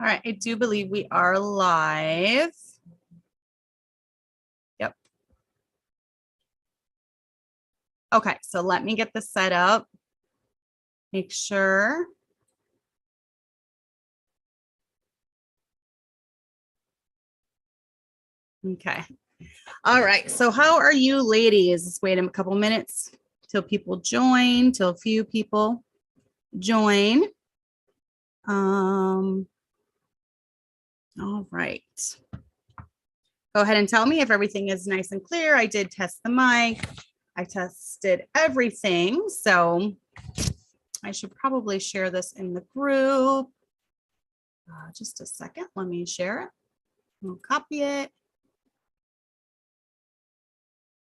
All right, I do believe we are live. Yep. Okay, so let me get this set up. Make sure. Okay. All right, so how are you ladies? Let's wait a couple minutes till people join, till a few people join. All right. Go ahead and tell me if everything is nice and clear. I did test the mic. I tested everything. So I should probably share this in the group. Just a second. Let me share it. We'll copy it.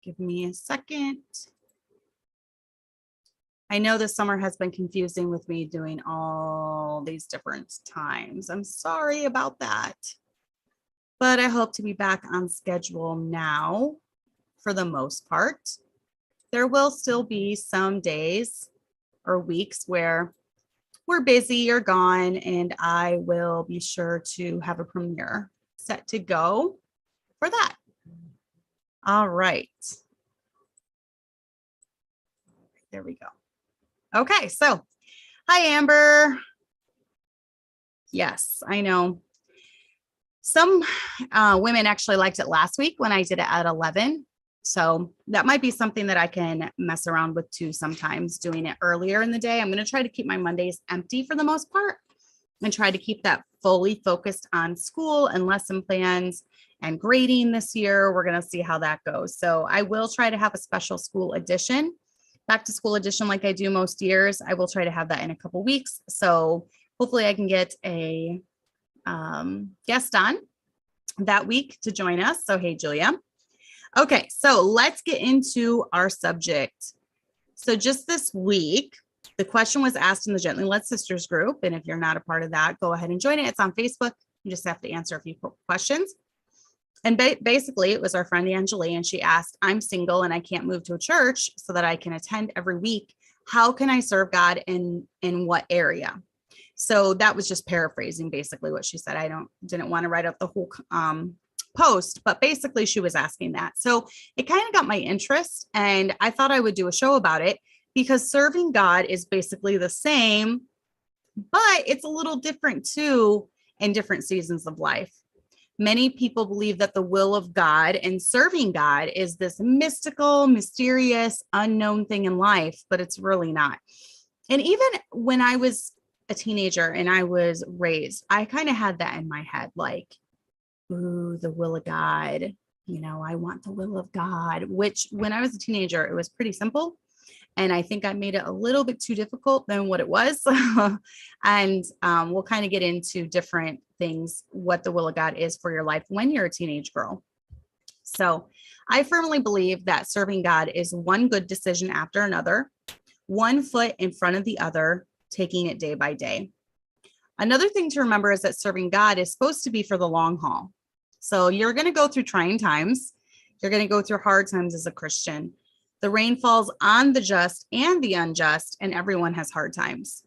Give me a second. I know this summer has been confusing with me doing all these different times. I'm sorry about that. But I hope to be back on schedule now for the most part. There will still be some days or weeks where we're busy or gone, and I will be sure to have a premiere set to go for that. All right. There we go. Okay, so hi, Amber. Yes, I know. Some women actually liked it last week when I did it at 11. So that might be something that I can mess around with too sometimes, doing it earlier in the day. I'm going to try to keep my Mondays empty for the most part and try to keep that fully focused on school and lesson plans and grading this year. We're going to see how that goes. So I will try to have a special school edition, back to school edition like I do most years. I will try to have that in a couple weeks. So hopefully I can get a guest on that week to join us. So, hey, Julia. Okay, so let's get into our subject. So just this week, the question was asked in the Gently Led Sisters group. And if you're not a part of that, go ahead and join it. It's on Facebook. You just have to answer a few questions. And basically, it was our friend Angeli, and she asked, I'm single and I can't move to a church so that I can attend every week. How can I serve God in what area? So that was just paraphrasing basically what she said. I didn't want to write up the whole post, but basically she was asking that. So it kind of got my interest, and I thought I would do a show about it because serving God is basically the same, but it's a little different too in different seasons of life. Many people believe that the will of God and serving God is this mystical, mysterious, unknown thing in life, but it's really not. And even when I was a teenager and I was raised, I kind of had that in my head, like, ooh, the will of God, I want the will of God, which when I was a teenager, it was pretty simple. And I think I made it a little bit too difficult than what it was. And we'll kind of get into different things, what the will of God is for your life when you're a teenage girl. So I firmly believe that serving God is one good decision after another, one foot in front of the other, taking it day by day. Another thing to remember is that serving God is supposed to be for the long haul. So you're going to go through trying times. You're going to go through hard times as a Christian. The rain falls on the just and the unjust, and everyone has hard times.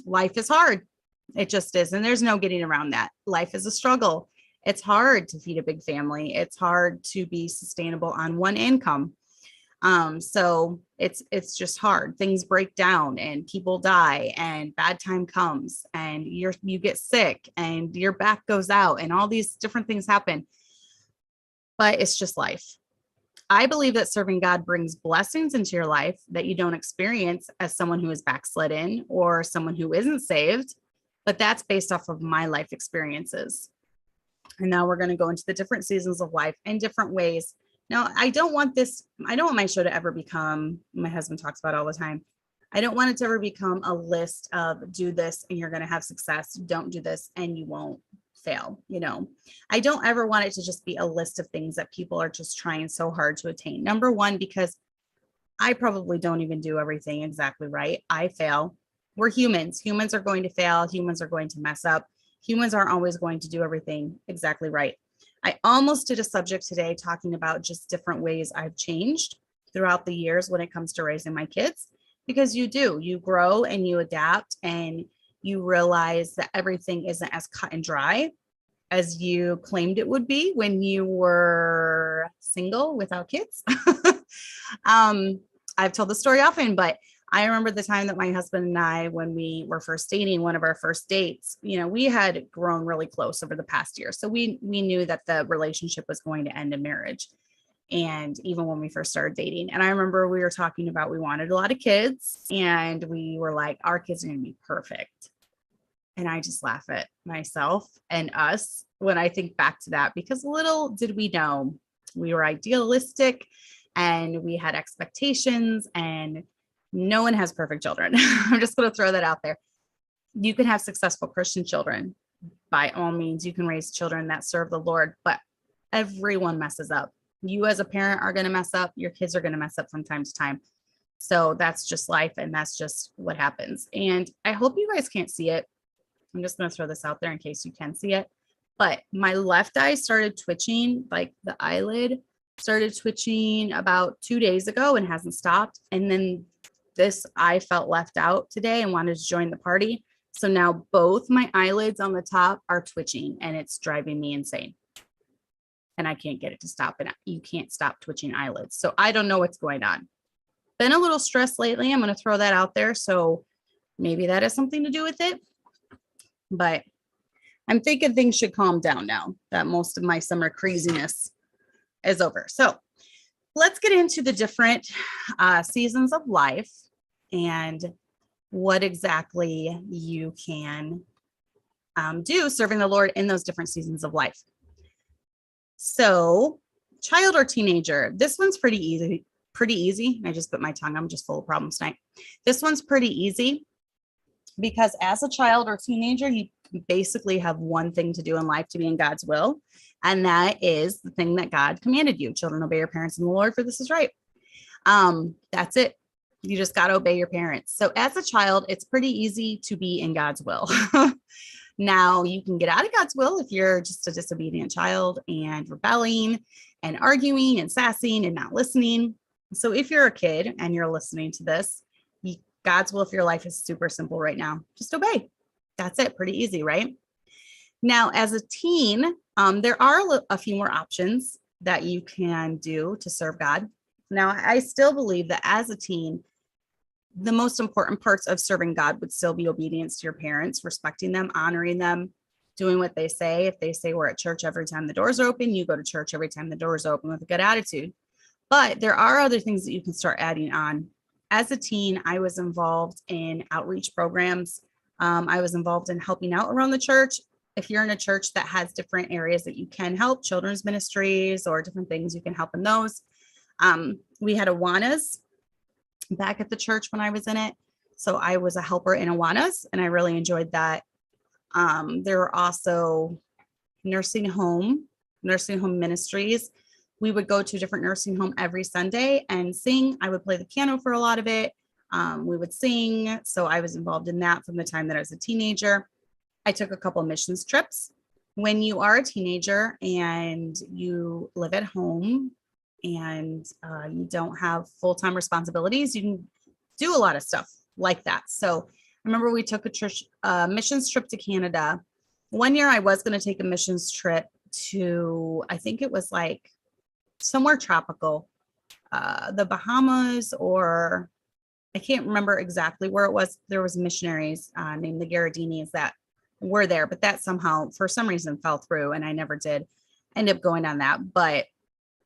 Life is hard. It just is. And there's no getting around that. Life is a struggle. It's hard to feed a big family. It's hard to be sustainable on one income. So it's just hard. Things break down and people die and bad time comes and you get sick and your back goes out and all these different things happen, but it's just life. I believe that serving God brings blessings into your life that you don't experience as someone who is backslidden or someone who isn't saved, but that's based off of my life experiences. And now we're going to go into the different seasons of life in different ways. Now, I don't want my show to ever become, my husband talks about all the time, I don't want it to ever become a list of do this and you're going to have success. Don't do this and you won't fail. I don't ever want it to just be a list of things that people are just trying so hard to attain. Number one, because I probably don't even do everything exactly right. I fail. We're humans. Humans are going to fail. Humans are going to mess up. Humans aren't always going to do everything exactly right. I almost did a subject today talking about just different ways I've changed throughout the years when it comes to raising my kids, because you grow and you adapt and you realize that everything isn't as cut and dry as you claimed it would be when you were single without kids. I've told the story often, but I remember the time that my husband and I, when we were first dating, one of our first dates, we had grown really close over the past year. So we knew that the relationship was going to end in marriage. And even when we first started dating, and I remember we were talking about, we wanted a lot of kids, and we were like, our kids are going to be perfect. And I just laugh at myself and us when I think back to that, because little did we know we were idealistic and we had expectations, and no one has perfect children. I'm just going to throw that out there. You can have successful Christian children. By all means, you can raise children that serve the Lord, but everyone messes up. You as a parent are going to mess up. Your kids are going to mess up from time to time. So that's just life, and that's just what happens. And I hope you guys can't see it. I'm just going to throw this out there in case you can see it. But my left eye started twitching, like the eyelid started twitching about 2 days ago and hasn't stopped. And then this eye felt left out today and wanted to join the party. So now both my eyelids on the top are twitching, and it's driving me insane. And I can't get it to stop. And you can't stop twitching eyelids. So I don't know what's going on. Been a little stressed lately. I'm going to throw that out there. So maybe that has something to do with it. But I'm thinking things should calm down now that most of my summer craziness is over. So let's get into the different seasons of life and what exactly you can do serving the Lord in those different seasons of life. So child or teenager, this one's pretty easy. I just bit my tongue. I'm just full of problems tonight. This one's pretty easy because as a child or teenager, you basically have one thing to do in life: to be in God's will. And that is the thing that God commanded you. Children, obey your parents in the Lord, for this is right. That's it. You just got to obey your parents. So as a child, it's pretty easy to be in God's will. Now, you can get out of God's will if you're just a disobedient child and rebelling and arguing and sassing and not listening. So if you're a kid and you're listening to this, God's will for your life is super simple right now. Just obey. That's it. Pretty easy, right? Now, as a teen, there are a few more options that you can do to serve God. Now, I still believe that as a teen, the most important parts of serving God would still be obedience to your parents, respecting them, honoring them, doing what they say. If they say we're at church every time the doors are open, you go to church every time the doors are open with a good attitude. But there are other things that you can start adding on. As a teen, I was involved in outreach programs. I was involved in helping out around the church. If you're in a church that has different areas that you can help, children's ministries or different things, you can help in those. We had Awanas back at the church when I was in it. So I was a helper in Awanas, and I really enjoyed that. There were also nursing home ministries. We would go to a different nursing home every Sunday and sing. I would play the piano for a lot of it. We would sing. So I was involved in that from the time that I was a teenager. I took a couple of missions trips. When you are a teenager and you live at home and you don't have full-time responsibilities, you can do a lot of stuff like that. So I remember we took a missions trip to Canada. One year I was going to take a missions trip to, I think it was like somewhere tropical, the Bahamas, or I can't remember exactly where it was. There was missionaries named the Garadinis that were there, but that somehow, for some reason, fell through, and I never did end up going on that. But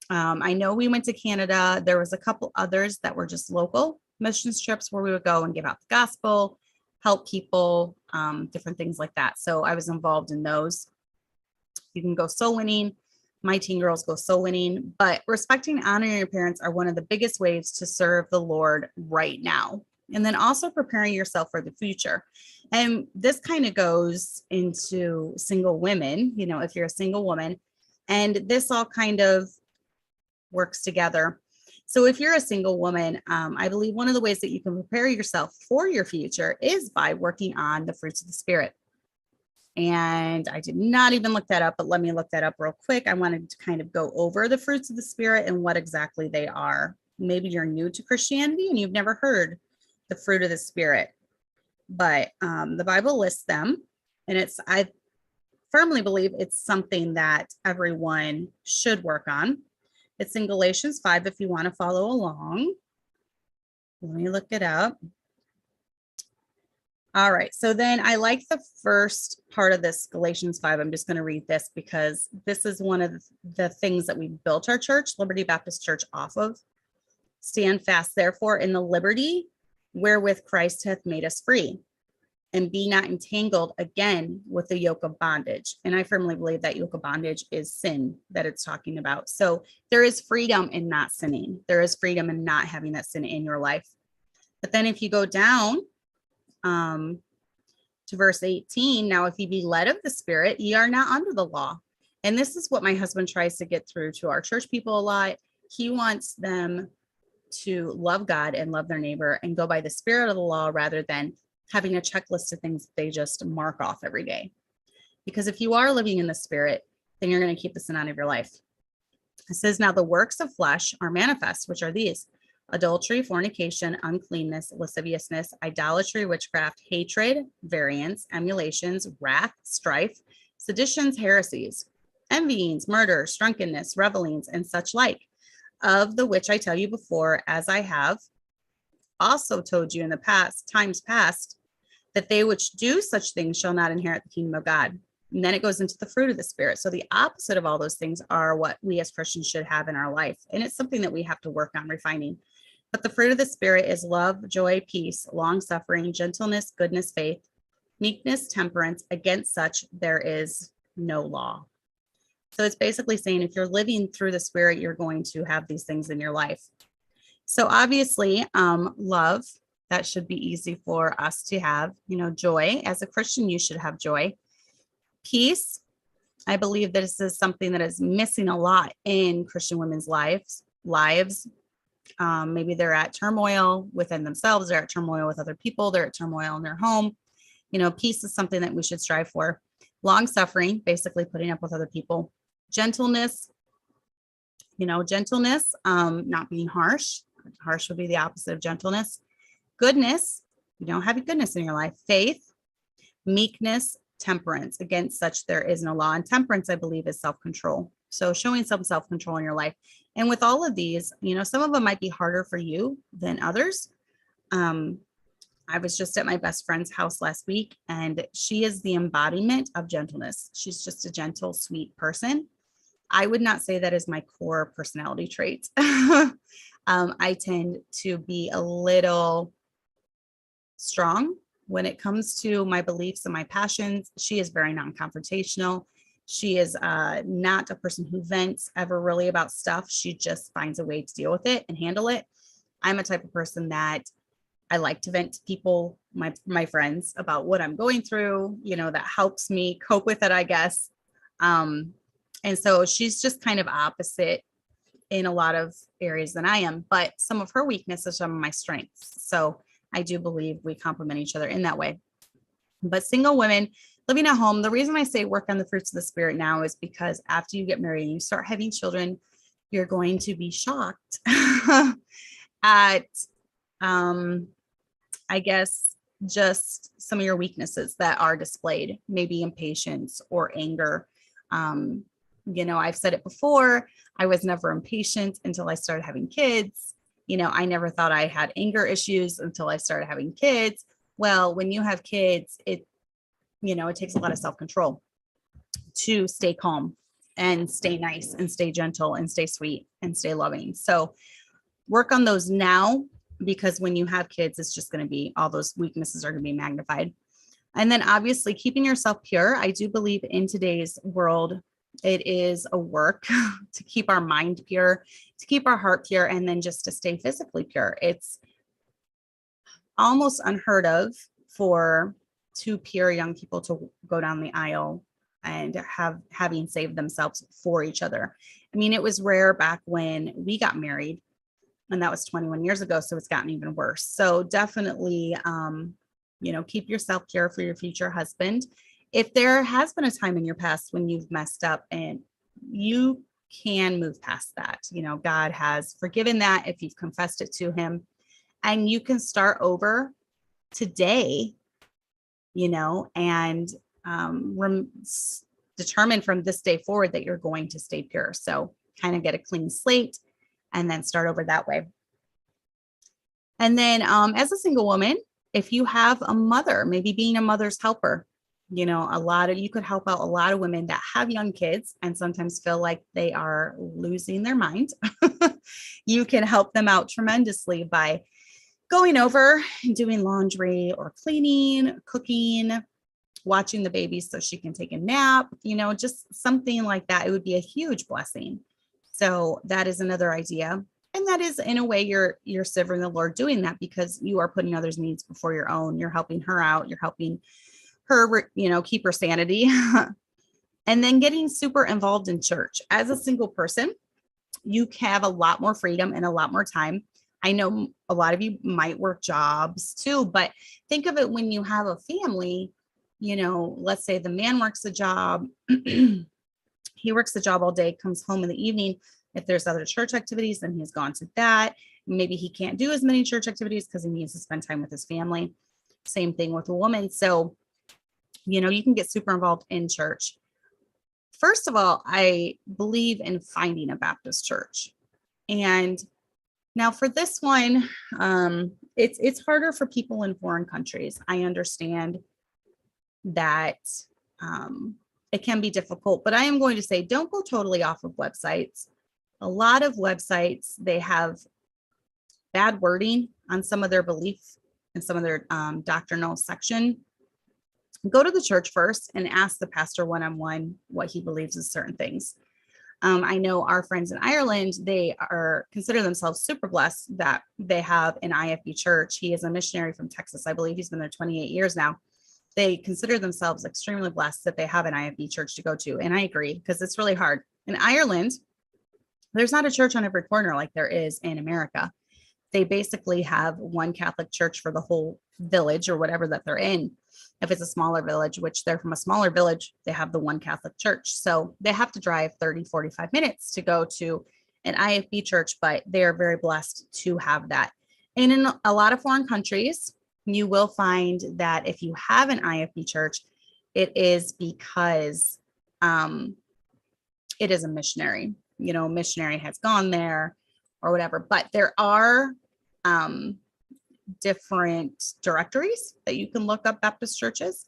I know we went to Canada. There was a couple others that were just local missions trips where we would go and give out the gospel, help people, different things like that. So I was involved in those. You can go soul winning. My teen girls go soul winning, but respecting and honoring your parents are one of the biggest ways to serve the Lord right now. And then also preparing yourself for the future. And this kind of goes into single women, if you're a single woman, and this all kind of works together. So if you're a single woman, I believe one of the ways that you can prepare yourself for your future is by working on the fruits of the Spirit. And I did not even look that up, but let me look that up real quick. I wanted to kind of go over the fruits of the Spirit and what exactly they are. Maybe you're new to Christianity and you've never heard the fruit of the Spirit. but the Bible lists them, and I firmly believe it's something that everyone should work on. It's in Galatians 5 if you want to follow along. Let me look it up. All right, so then I like the first part of this, Galatians 5. I'm just going to read this because this is one of the things that we built our church, Liberty Baptist Church, off of. Stand fast, therefore, in the liberty wherewith Christ hath made us free, and be not entangled again with the yoke of bondage. And I firmly believe that yoke of bondage is sin that it's talking about. So there is freedom in not sinning. There is freedom in not having that sin in your life. But then if you go down to verse 18, now if ye be led of the Spirit, ye are not under the law. And this is what my husband tries to get through to our church people a lot. He wants them to love God and love their neighbor and go by the spirit of the law rather than having a checklist of things they just mark off every day. Because if you are living in the Spirit, then you're going to keep the sin out of your life. It says, now the works of flesh are manifest, which are these: adultery, fornication, uncleanness, lasciviousness, idolatry, witchcraft, hatred, variance, emulations, wrath, strife, seditions, heresies, envyings, murders, drunkenness, revelings, and such like, of the which I tell you before, as I have also told you in the times past, that they which do such things shall not inherit the kingdom of God. And then it goes into the fruit of the Spirit. So the opposite of all those things are what we as Christians should have in our life. And it's something that we have to work on refining. But the fruit of the Spirit is love, joy, peace, long-suffering, gentleness, goodness, faith, meekness, temperance. Against such there is no law. So it's basically saying if you're living through the Spirit, you're going to have these things in your life. So obviously, love, that should be easy for us to have. Joy. As a Christian, you should have joy. Peace. I believe that this is something that is missing a lot in Christian women's lives. Maybe they're at turmoil within themselves. They're at turmoil with other people. They're at turmoil in their home. Peace is something that we should strive for. Long suffering, basically putting up with other people. Gentleness, not being harsh. Harsh would be the opposite of gentleness. Goodness, having goodness in your life. Faith, meekness, temperance. Against such there is no law. And temperance, I believe, is self-control. So showing some self-control in your life. And with all of these, some of them might be harder for you than others. I was just at my best friend's house last week, and she is the embodiment of gentleness. She's just a gentle, sweet person. I would not say that is my core personality trait. I tend to be a little strong when it comes to my beliefs and my passions. She is very non-confrontational. She is not a person who vents ever really about stuff. She just finds a way to deal with it and handle it. I'm a type of person that I like to vent to people, my friends, about what I'm going through, that helps me cope with it, I guess. And so she's just kind of opposite in a lot of areas than I am, but some of her weaknesses are some of my strengths. So I do believe we complement each other in that way. But single women living at home, the reason I say work on the fruits of the Spirit now is because after you get married and you start having children, you're going to be shocked at, I guess, just some of your weaknesses that are displayed, maybe impatience or anger. I've said it before, I was never impatient until I started having kids. I never thought I had anger issues until I started having kids. Well, when you have kids, it takes a lot of self-control to stay calm and stay nice and stay gentle and stay sweet and stay loving. So work on those now, because when you have kids, it's just going to be, all those weaknesses are going to be magnified. And then obviously keeping yourself pure. I do believe in today's world, it is a work to keep our mind pure, to keep our heart pure, and then just to stay physically pure. It's almost unheard of for two pure young people to go down the aisle and having saved themselves for each other. I mean, it was rare back when we got married, and that was 21 years ago. So it's gotten even worse. So definitely, keep yourself pure for your future husband. If there has been a time in your past when you've messed up, and you can move past that, God has forgiven that if you've confessed it to him, and you can start over today and determine from this day forward that you're going to stay pure. So kind of get a clean slate and then start over that way. And then as a single woman, if you have a mother, maybe being a mother's helper, you could help out a lot of women that have young kids and sometimes feel like they are losing their mind. You can help them out tremendously by going over and doing laundry or cleaning, cooking, watching the baby so she can take a nap, just something like that. It would be a huge blessing. So that is another idea. And that is, in a way, you're serving the Lord doing that, because you are putting others' needs before your own. You're helping her out. You're helping her, keep her sanity. And then getting super involved in church. As a single person, you have a lot more freedom and a lot more time. I know a lot of you might work jobs too, but think of it when you have a family, let's say the man works a job. He works the job all day, comes home in the evening. If there's other church activities, then he's gone to that. Maybe he can't do as many church activities because he needs to spend time with his family. Same thing with a woman. So, you can get super involved in church. First of all, I believe in finding a Baptist church. And now for this one, it's harder for people in foreign countries. I understand that it can be difficult, but I am going to say, don't go totally off of websites. A lot of websites, they have bad wording on some of their beliefs and some of their doctrinal section. Go to the church first and ask the pastor one-on-one what he believes in certain things. I know our friends in Ireland, they consider themselves super blessed that they have an IFB church. He is a missionary from Texas. I believe he's been there 28 years now. They consider themselves extremely blessed that they have an IFB church to go to. And I agree, because it's really hard. In Ireland, there's not a church on every corner like there is in America. They basically have one Catholic church for the whole village or whatever that they're in. If it's a smaller village, which they're from a smaller village, they have the one Catholic church. So they have to drive 30, 45 minutes to go to an IFB church, but they are very blessed to have that. And in a lot of foreign countries, you will find that if you have an IFB church, it is because it is a missionary. Missionary has gone there or whatever. But there are different directories that you can look up Baptist churches.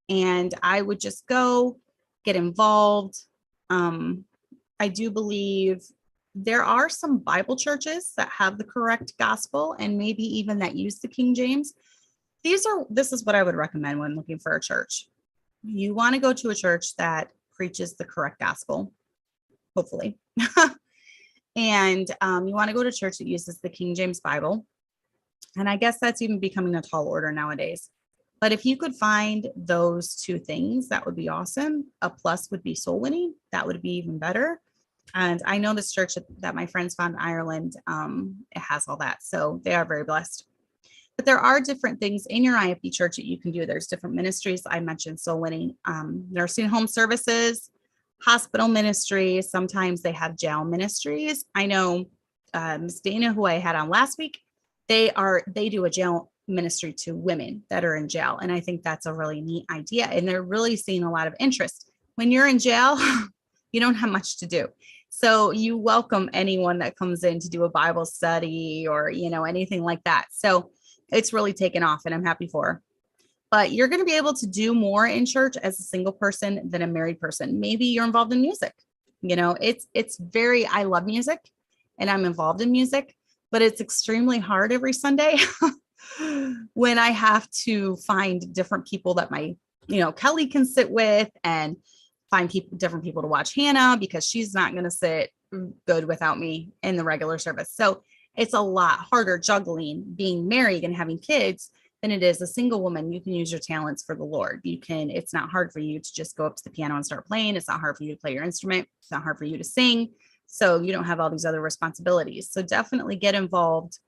And I would just go get involved. I do believe there are some Bible churches that have the correct gospel and maybe even that use the King James. This is what I would recommend when looking for a church. You want to go to a church that preaches the correct gospel, hopefully. And you want to go to a church that uses the King James Bible. And I guess that's even becoming a tall order nowadays. But if you could find those two things, that would be awesome. A plus would be soul winning. That would be even better. And I know this church that my friends found in Ireland, it has all that. So they are very blessed. But there are different things in your IFB church that you can do. There's different ministries. I mentioned soul winning, nursing home services, hospital ministries. Sometimes they have jail ministries. I know Miss Dana, who I had on last week, they do a jail ministry to women that are in jail. And I think that's a really neat idea. And they're really seeing a lot of interest. When you're in jail, you don't have much to do. So you welcome anyone that comes in to do a Bible study or, anything like that. So it's really taken off and I'm happy for her. But you're going to be able to do more in church as a single person than a married person. Maybe you're involved in music. I love music and I'm involved in music, but it's extremely hard every Sunday when I have to find different people that Kelly can sit with and find different people to watch Hannah because she's not going to sit good without me in the regular service. So it's a lot harder juggling being married and having kids than it is a single woman. You can use your talents for the Lord. It's not hard for you to just go up to the piano and start playing. It's not hard for you to play your instrument. It's not hard for you to sing. So you don't have all these other responsibilities. So definitely get involved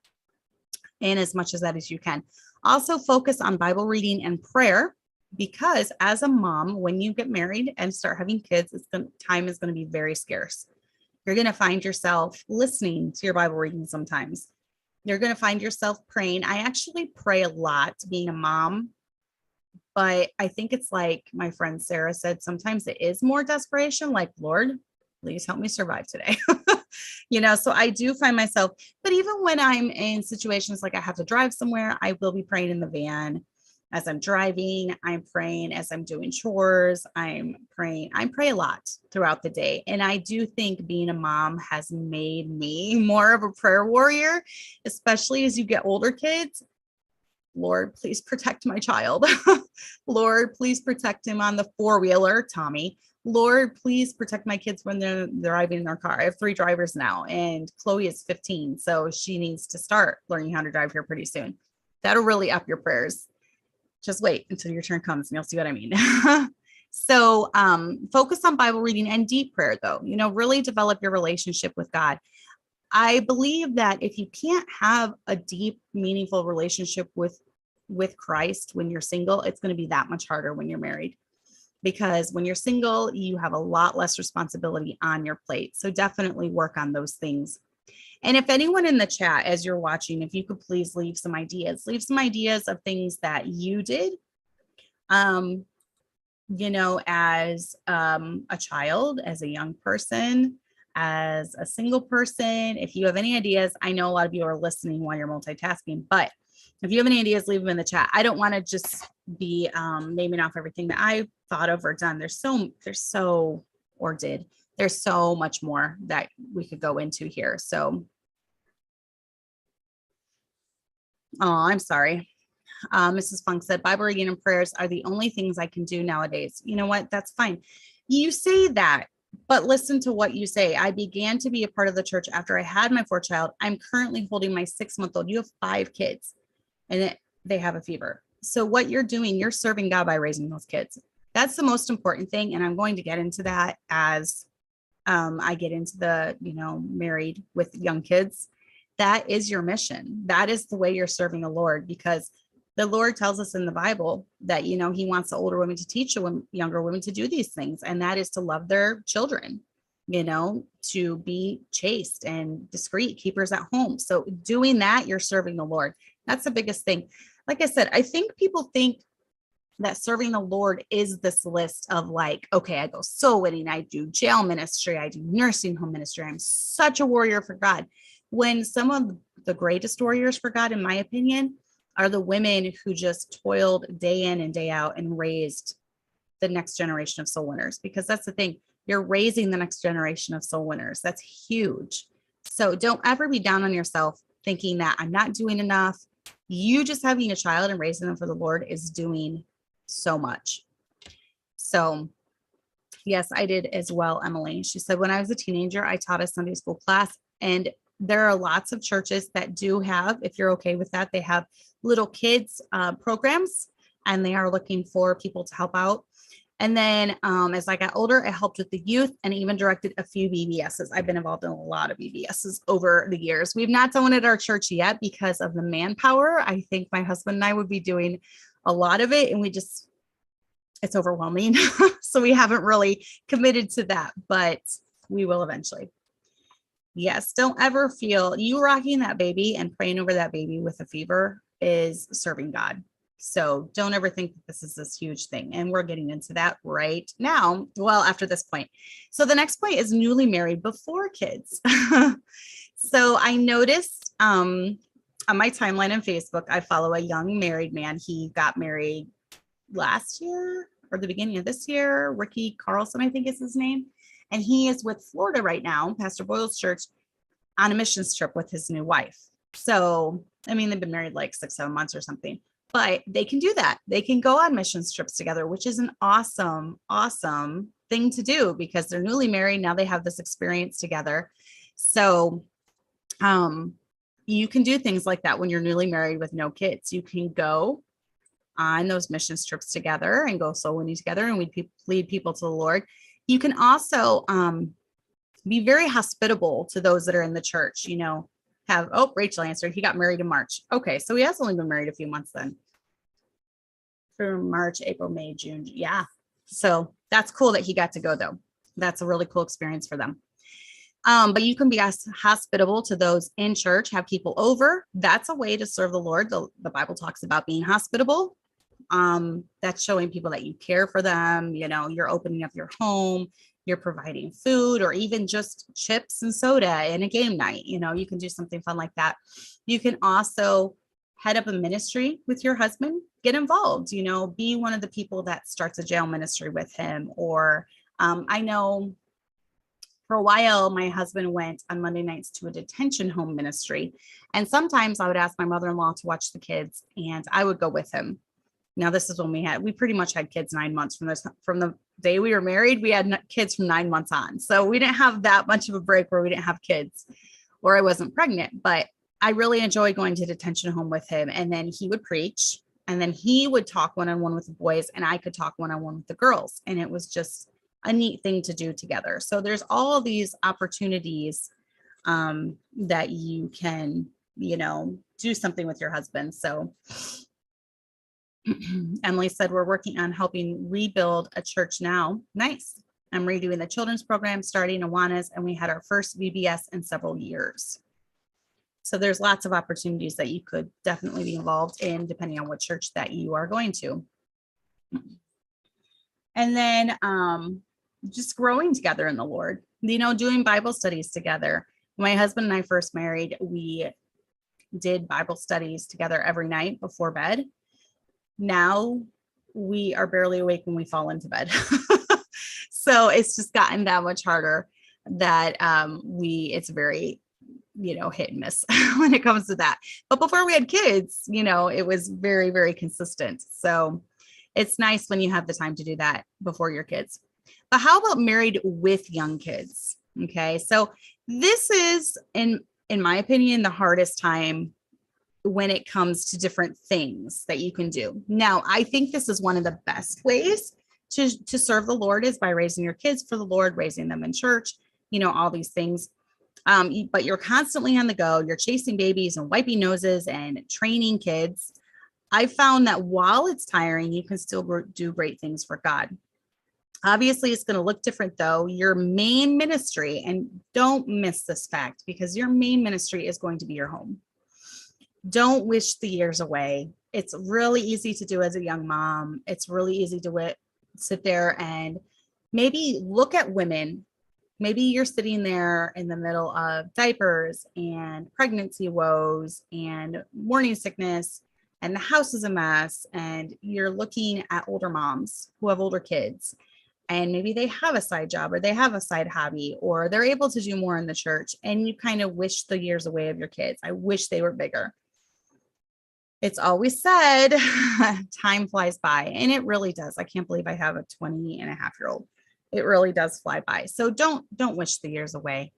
in as much of that as you can. Also focus on Bible reading and prayer, because as a mom, when you get married and start having kids, time is going to be very scarce. You're going to find yourself listening to your Bible reading sometimes. You're going to find yourself praying. I actually pray a lot being a mom But I think it's like my friend Sarah said, sometimes it is more desperation, like, Lord, please help me survive today. So I do find myself, but even when I'm in situations like I have to drive somewhere, I will be praying in the van as I'm driving. I'm praying as I'm doing chores. I'm praying. I pray a lot throughout the day. And I do think being a mom has made me more of a prayer warrior, especially as you get older kids. Lord, please protect my child. Lord, please protect him on the four-wheeler, Tommy. Lord, please protect my kids when they're driving in their car. I have 3 drivers now, and Chloe is 15, so she needs to start learning how to drive here pretty soon. That'll really up your prayers. Just wait until your turn comes and you'll see what I mean. So focus on Bible reading and deep prayer, though. Really develop your relationship with God. I believe that if you can't have a deep, meaningful relationship with Christ when you're single, it's going to be that much harder when you're married. Because when you're single, you have a lot less responsibility on your plate. So definitely work on those things. And if anyone in the chat, as you're watching, if you could please leave some ideas of things that you did, as a child, as a young person, as a single person. If you have any ideas, I know a lot of you are listening while you're multitasking, but if you have any ideas, leave them in the chat. I don't want to just be naming off everything that I thought of or done. There's so much more that we could go into here. So, I'm sorry. Mrs. Funk said, Bible reading and prayers are the only things I can do nowadays. You know what? That's fine. You say that, but listen to what you say. I began to be a part of the church after I had my 4th child. I'm currently holding my 6-month-old. You have 5 kids and they have a fever. So what you're doing, you're serving God by raising those kids. That's the most important thing. And I'm going to get into that as I get into the, married with young kids. That is your mission. That is the way you're serving the Lord, because the Lord tells us in the Bible that, he wants the older women to teach the younger women to do these things. And that is to love their children, to be chaste and discreet, keepers at home. So doing that, you're serving the Lord. That's the biggest thing. Like I said, I think people think that serving the Lord is this list of like, okay, I go soul winning, I do jail ministry, I do nursing home ministry. I'm such a warrior for God. When some of the greatest warriors for God, in my opinion, are the women who just toiled day in and day out and raised the next generation of soul winners, because that's the thing. You're raising the next generation of soul winners. That's huge. So don't ever be down on yourself thinking that I'm not doing enough. You just having a child and raising them for the Lord is doing so much. So yes, I did as well, Emily. She said, when I was a teenager, I taught a Sunday school class, and there are lots of churches that do have, if you're okay with that, they have little kids programs, and they are looking for people to help out. And then as I got older, I helped with the youth and even directed a few VBSs. I've been involved in a lot of VBSs over the years. We've not done one at our church yet because of the manpower. I think my husband and I would be doing a lot of it, and it's overwhelming. So we haven't really committed to that, but we will eventually. Yes, don't ever feel you rocking that baby and praying over that baby with a fever is serving God. So don't ever think that this is this huge thing. And we're getting into that right now. Well, after this point. So the next point is newly married before kids. So I noticed on my timeline on Facebook, I follow a young married man. He got married last year or the beginning of this year. Ricky Carlson, I think is his name. And he is with Florida right now, Pastor Boyle's church, on a missions trip with his new wife. So, I mean, they've been married like 6-7 months or something, but they can do that. They can go on missions trips together, which is an awesome, awesome thing to do because they're newly married. Now they have this experience together. So, you can do things like that when you're newly married with no kids. You can go on those missions trips together and go soul winning together, and we lead people to the Lord. You can also be very hospitable to those that are in the church, Rachel answered, he got married in March. Okay, so he has only been married a few months then. For March, April, May, June. Yeah. So that's cool that he got to go though. That's a really cool experience for them. But you can be hospitable to those in church, have people over. That's a way to serve the Lord. The Bible talks about being hospitable. That's showing people that you care for them. You're opening up your home, you're providing food, or even just chips and soda and a game night. You can do something fun like that. You can also head up a ministry with your husband, get involved, be one of the people that starts a jail ministry with him. Or I know for a while, my husband went on Monday nights to a detention home ministry. And sometimes I would ask my mother-in-law to watch the kids and I would go with him. Now, this is when we pretty much had kids 9 months from the day we were married. We had kids from 9 months on. So we didn't have that much of a break where we didn't have kids or I wasn't pregnant, but I really enjoyed going to detention home with him. And then he would preach and then he would talk one-on-one with the boys and I could talk one-on-one with the girls. And it was just a neat thing to do together. So there's all of these opportunities that you can, do something with your husband. So Emily said, we're working on helping rebuild a church now. Nice. I'm redoing the children's program, starting Awana's, and we had our first VBS in several years. So there's lots of opportunities that you could definitely be involved in, depending on what church that you are going to. And then just growing together in the Lord, doing Bible studies together. When my husband and I first married, we did Bible studies together every night before bed. Now we are barely awake when we fall into bed. So it's just gotten that much harder that it's very, hit and miss when it comes to that. But before we had kids, it was very, very consistent. So it's nice when you have the time to do that before your kids. But how about married with young kids? Okay. So this is, in my opinion, the hardest time when it comes to different things that you can do. Now, I think this is one of the best ways to serve the Lord is by raising your kids for the Lord, raising them in church, all these things. But you're constantly on the go. You're chasing babies and wiping noses and training kids. I found that while it's tiring, you can still do great things for God. Obviously, it's going to look different, though. Your main ministry, and don't miss this fact, because your main ministry is going to be your home. Don't wish the years away. It's really easy to do as a young mom. It's really easy to sit there and maybe look at women. Maybe you're sitting there in the middle of diapers and pregnancy woes and morning sickness, and the house is a mess, and you're looking at older moms who have older kids, and maybe they have a side job or they have a side hobby or they're able to do more in the church, and you kind of wish the years away of your kids. I wish they were bigger. It's always said, time flies by, and it really does. I can't believe I have a 20-and-a-half-year-old. It really does fly by. So don't wish the years away.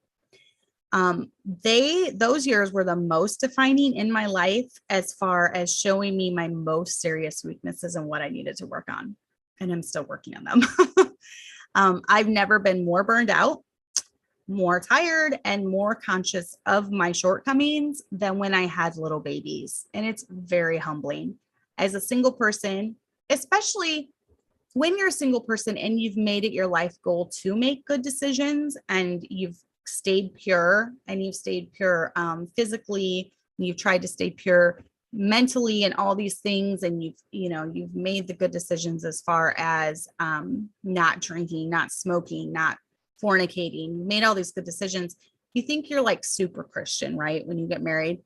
Those years were the most defining in my life as far as showing me my most serious weaknesses and what I needed to work on. And I'm still working on them. I've never been more burned out, more tired, and more conscious of my shortcomings than when I had little babies. And it's very humbling as a single person, especially when you're a single person and you've made it your life goal to make good decisions, and you've stayed pure, and you've stayed pure physically, and you've tried to stay pure mentally and all these things. And you've made the good decisions as far as not drinking, not smoking, not fornicating. You made all these good decisions. You think you're like super Christian, right? When you get married,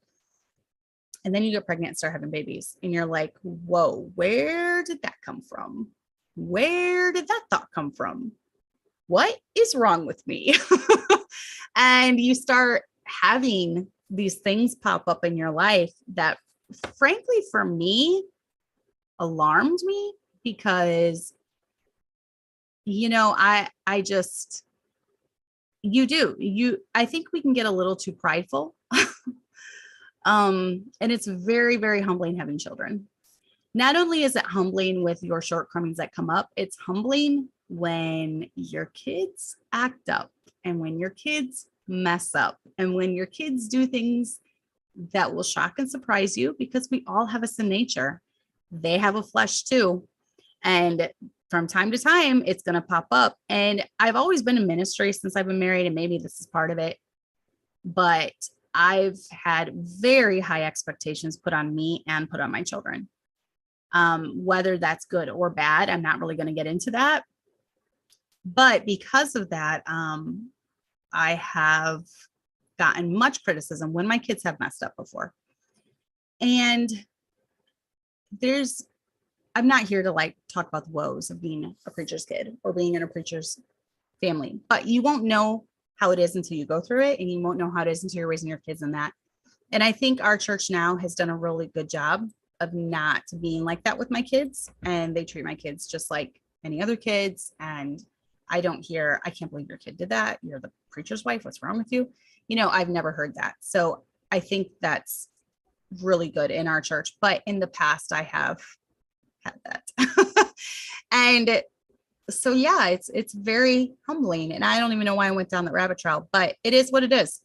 and then you get pregnant and start having babies, and you're like, whoa, where did that come from? Where did that thought come from? What is wrong with me? And you start having these things pop up in your life that, frankly, for me, alarmed me, because, I think we can get a little too prideful. And it's very, very humbling having children. Not only is it humbling with your shortcomings that come up, it's humbling when your kids act up, and when your kids mess up, and when your kids do things that will shock and surprise you, because we all have a sin nature. They have a flesh too. And from time to time, it's going to pop up. And I've always been in ministry since I've been married, and maybe this is part of it, but I've had very high expectations put on me and put on my children. Whether that's good or bad, I'm not really going to get into that. But because of that, I have gotten much criticism when my kids have messed up before. And I'm not here to like talk about the woes of being a preacher's kid or being in a preacher's family, but you won't know how it is until you go through it, and you won't know how it is until you're raising your kids in that. And I think our church now has done a really good job of not being like that with my kids, and they treat my kids just like any other kids. And I don't hear, I can't believe your kid did that. You're the preacher's wife. What's wrong with you? I've never heard that. So I think that's really good in our church. But in the past, I have had that. And so, yeah, it's very humbling. And I don't even know why I went down that rabbit trail, but it is what it is.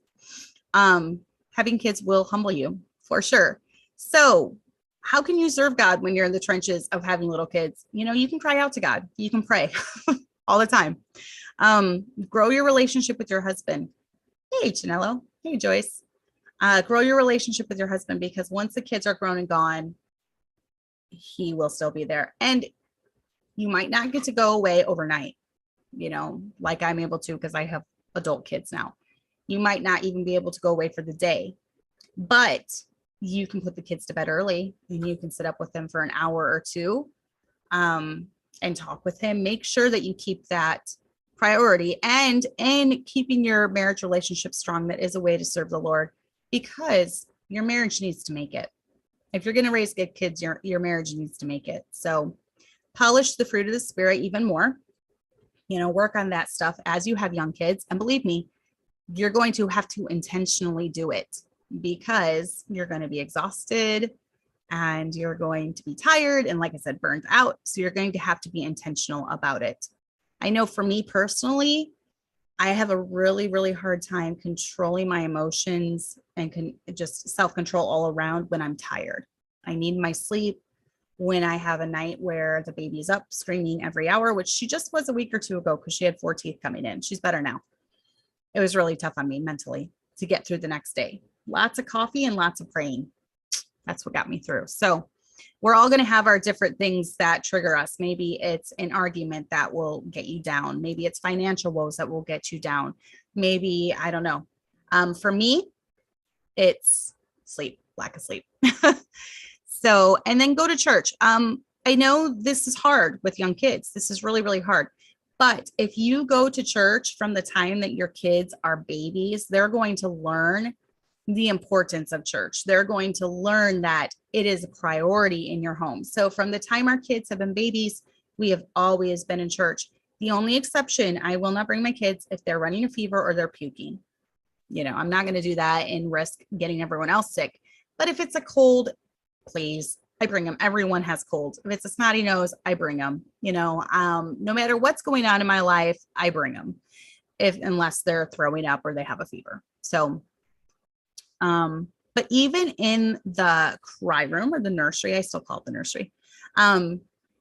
Having kids will humble you for sure. So how can you serve God when you're in the trenches of having little kids? You can cry out to God. You can pray all the time. Grow your relationship with your husband. Hey, Chanello. Hey, Joyce. Grow your relationship with your husband, because once the kids are grown and gone, he will still be there. And you might not get to go away overnight, like I'm able to, because I have adult kids now. You might not even be able to go away for the day, but you can put the kids to bed early, and you can sit up with them for an hour or two, and talk with him. Make sure that you keep that priority, and in keeping your marriage relationship strong, that is a way to serve the Lord, because your marriage needs to make it. If you're going to raise good kids, your marriage needs to make it. So polish the fruit of the Spirit even more, work on that stuff as you have young kids. And believe me, you're going to have to intentionally do it, because you're going to be exhausted and you're going to be tired. And like I said, burned out. So you're going to have to be intentional about it. I know for me personally, I have a really, really hard time controlling my emotions and just self-control all around when I'm tired. I need my sleep. When I have a night where the baby's up screaming every hour, which she just was a week or two ago because she had 4 teeth coming in. She's better now. It was really tough on me mentally to get through the next day. Lots of coffee and lots of praying. That's what got me through. So we're all going to have our different things that trigger us. Maybe it's an argument that will get you down. Maybe it's financial woes that will get you down. Maybe, I don't know. For me, it's sleep, lack of sleep. So, and then go to church. I know this is hard with young kids. This is really, really hard. But if you go to church from the time that your kids are babies, they're going to learn the importance of church. They're going to learn that it is a priority in your home. So from the time our kids have been babies, we have always been in church. The only exception, I will not bring my kids if they're running a fever or they're puking. I'm not going to do that and risk getting everyone else sick. But if it's a cold, please, I bring them. Everyone has colds. If it's a snotty nose, I bring them. No matter what's going on in my life, I bring them, unless they're throwing up or they have a fever. So, but even in the cry room or the nursery, I still call it the nursery.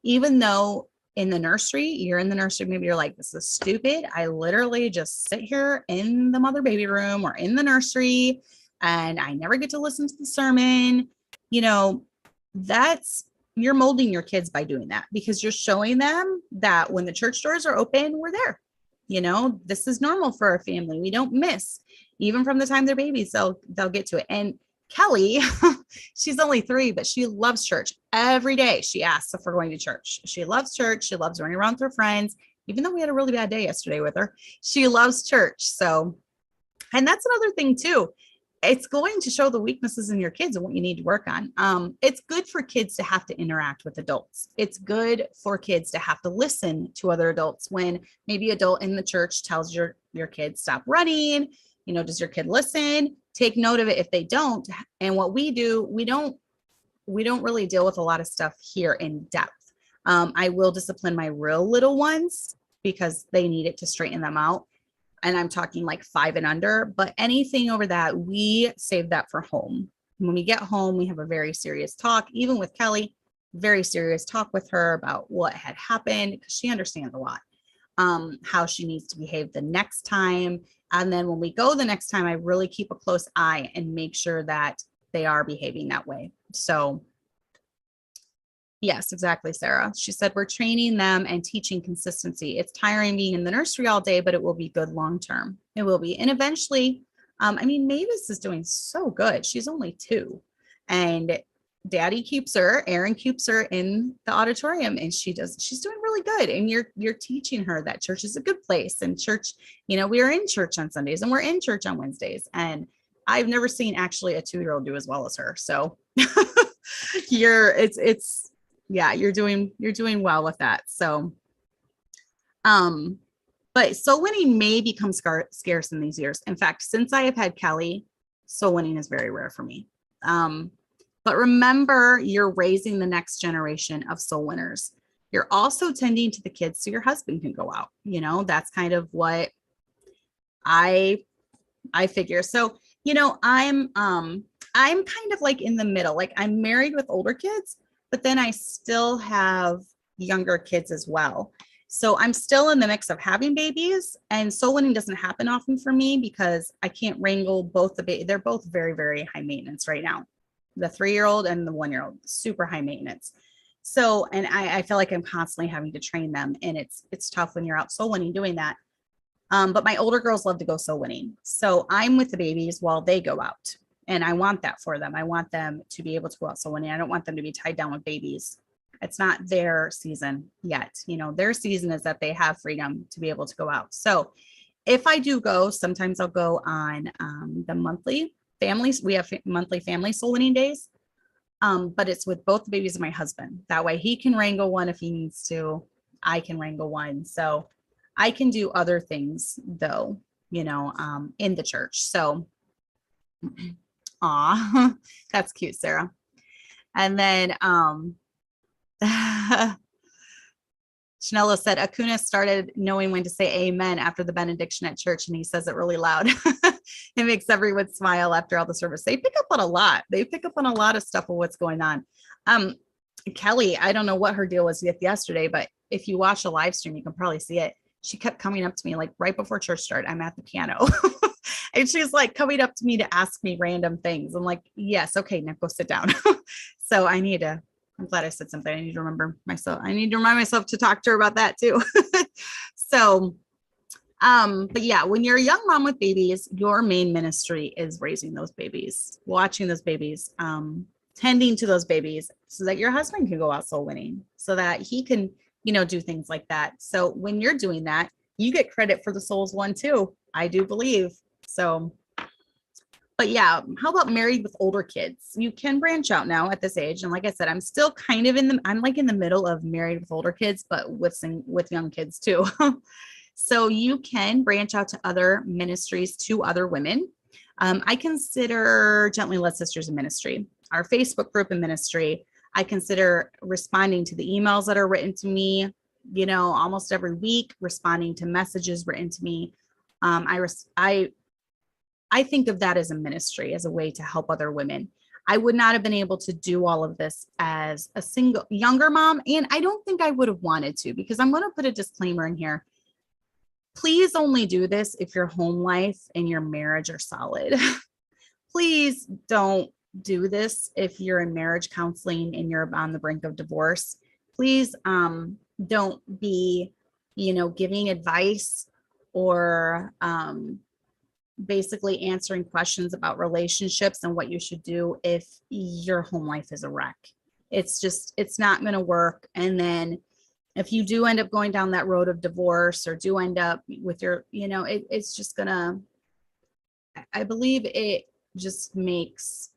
Even though in the nursery, you're in the nursery, maybe you're like, this is stupid. I literally just sit here in the mother baby room or in the nursery, and I never get to listen to the sermon. You're molding your kids by doing that, because you're showing them that when the church doors are open, we're there. This is normal for our family. We don't miss, even from the time they're babies, they'll get to it. And Kelly, she's only 3, but she loves church. Every day she asks if we're going to church. She loves church. She loves running around with her friends. Even though we had a really bad day yesterday with her, she loves church. So, and that's another thing too. It's going to show the weaknesses in your kids and what you need to work on. It's good for kids to have to interact with adults. It's good for kids to have to listen to other adults. When maybe adult in the church tells your kid, stop running, does your kid listen? Take note of it if they don't. And what we do, we don't really deal with a lot of stuff here in depth. I will discipline my real little ones because they need it to straighten them out. And I'm talking like 5 and under, but anything over that, we save that for home. When we get home, we have a very serious talk, even with Kelly, very serious talk with her about what had happened, because she understands a lot, how she needs to behave the next time. And then when we go the next time, I really keep a close eye and make sure that they are behaving that way. So Yes, exactly, Sarah. She said, we're training them and teaching consistency. It's tiring being in the nursery all day, but it will be good long term. It will be. And eventually, I mean, Mavis is doing so good. She's only 2. And daddy keeps her, Aaron keeps her in the auditorium, and she's doing really good. And you're teaching her that church is a good place. And church, we are in church on Sundays and we're in church on Wednesdays. And I've never seen actually a 2-year-old do as well as her. So you're doing well with that. So, but soul winning may become scarce in these years. In fact, since I have had Kelly, soul winning is very rare for me. But remember, you're raising the next generation of soul winners. You're also tending to the kids so your husband can go out. That's kind of what I figure. So, I'm kind of like in the middle. Like, I'm married with older kids, but then I still have younger kids as well. So I'm still in the mix of having babies, and soul winning doesn't happen often for me because I can't wrangle both the baby. They're both very, very high maintenance right now. The 3-year-old and the 1-year-old, super high maintenance. So, and I feel like I'm constantly having to train them, and it's tough when you're out soul winning doing that. But my older girls love to go soul winning. So I'm with the babies while they go out. And I want that for them. I want them to be able to go out soul winning. I don't want them to be tied down with babies. It's not their season yet. Their season is that they have freedom to be able to go out. So if I do go, sometimes I'll go on the monthly families. We have monthly family soul winning days. But it's with both the babies and my husband. That way he can wrangle one if he needs to. I can wrangle one. So I can do other things though, in the church. So, aw, that's cute, Sarah. And then, Chanela said, Acuna started knowing when to say amen after the benediction at church, and he says it really loud. It makes everyone smile after all the service. They pick up on a lot. They pick up on a lot of stuff of what's going on. Kelly, I don't know what her deal was with yesterday, but if you watch a live stream, you can probably see it. She kept coming up to me like right before church started. I'm at the piano. And she's like coming up to me to ask me random things. I'm like, yes, okay, now go sit down. So I'm glad I said something. I need to remember myself. I need to remind myself to talk to her about that too. So, but yeah, when you're a young mom with babies, your main ministry is raising those babies, watching those babies, tending to those babies so that your husband can go out soul winning, so that he can, do things like that. So when you're doing that, you get credit for the souls won too. I do believe. So, but yeah, how about married with older kids? You can branch out now at this age. And like I said, I'm still kind of I'm like in the middle of married with older kids, but with young kids too. So you can branch out to other ministries, to other women. I consider Gently Led Sisters a ministry, our Facebook group a ministry. I consider responding to the emails that are written to me, almost every week, responding to messages written to me. I think of that as a ministry, as a way to help other women. I would not have been able to do all of this as a single younger mom. And I don't think I would have wanted to, because I'm going to put a disclaimer in here. Please only do this if your home life and your marriage are solid. Please don't do this if you're in marriage counseling and you're on the brink of divorce. Please don't be, giving advice or basically answering questions about relationships and what you should do if your home life is a wreck. It's not going to work. And then if you do end up going down that road of divorce, or do end up with your, it's just gonna, I believe it just makes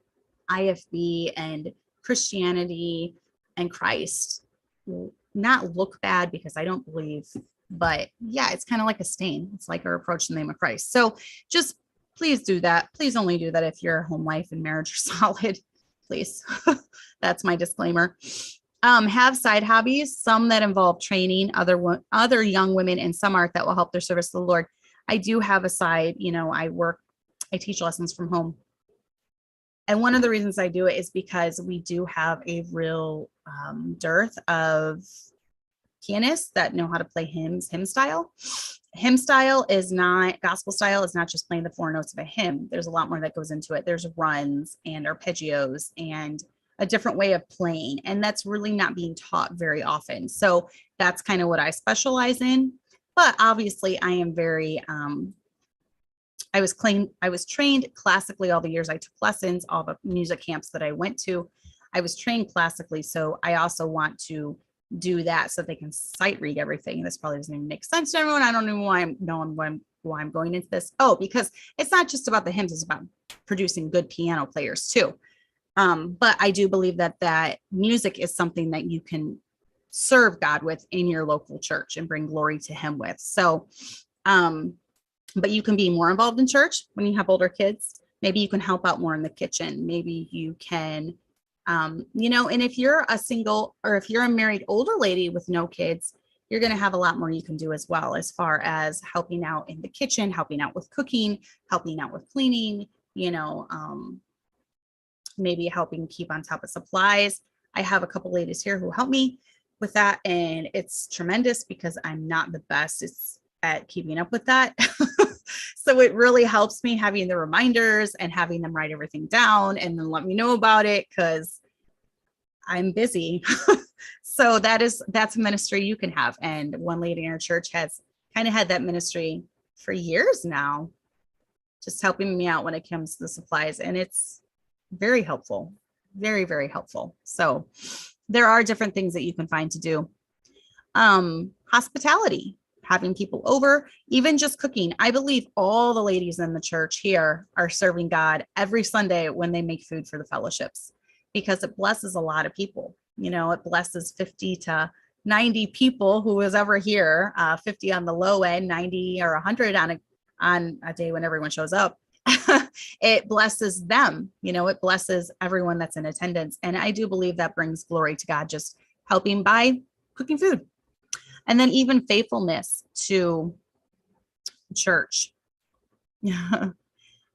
IFB and Christianity and Christ not look bad, because I don't believe, but yeah, it's kind of like a stain. It's like our approach to the name of Christ. So just please do that. Please only do that if your home life and marriage are solid, please. That's my disclaimer. Have side hobbies, some that involve training other young women in some art that will help their service to the Lord. I do have a side, I teach lessons from home. And one of the reasons I do it is because we do have a real dearth of pianists that know how to play hymns, hymn style. Hymn style is not, gospel style is not just playing the 4 notes of a hymn. There's a lot more that goes into it. There's runs and arpeggios and a different way of playing. And that's really not being taught very often. So that's kind of what I specialize in. But obviously I am very, I was trained classically all the years I took lessons, all the music camps that I went to. I was trained classically. So I also want to do that so they can sight read everything. This probably doesn't even make sense to everyone. I don't know why I'm going into this. Oh, because it's not just about the hymns, it's about producing good piano players too. But I do believe that music is something that you can serve God with in your local church and bring glory to him with. So, but you can be more involved in church when you have older kids. Maybe you can help out more in the kitchen. Maybe you can, and if you're a single or if you're a married older lady with no kids, you're going to have a lot more you can do as well, as far as helping out in the kitchen, helping out with cooking, helping out with cleaning, maybe helping keep on top of supplies. I have a couple ladies here who help me with that, and it's tremendous because I'm not the best at keeping up with that. So it really helps me having the reminders and having them write everything down and then let me know about it because I'm busy. So that's a ministry you can have. And one lady in our church has kind of had that ministry for years now, just helping me out when it comes to the supplies. And it's very helpful, very, very helpful. So there are different things that you can find to do. Hospitality, having people over, even just cooking. I believe all the ladies in the church here are serving God every Sunday when they make food for the fellowships, because it blesses a lot of people. It blesses 50 to 90 people who was ever here, 50 on the low end, 90 or 100 on a day when everyone shows up. It blesses them, it blesses everyone that's in attendance. And I do believe that brings glory to God, just helping by cooking food. And then even faithfulness to church.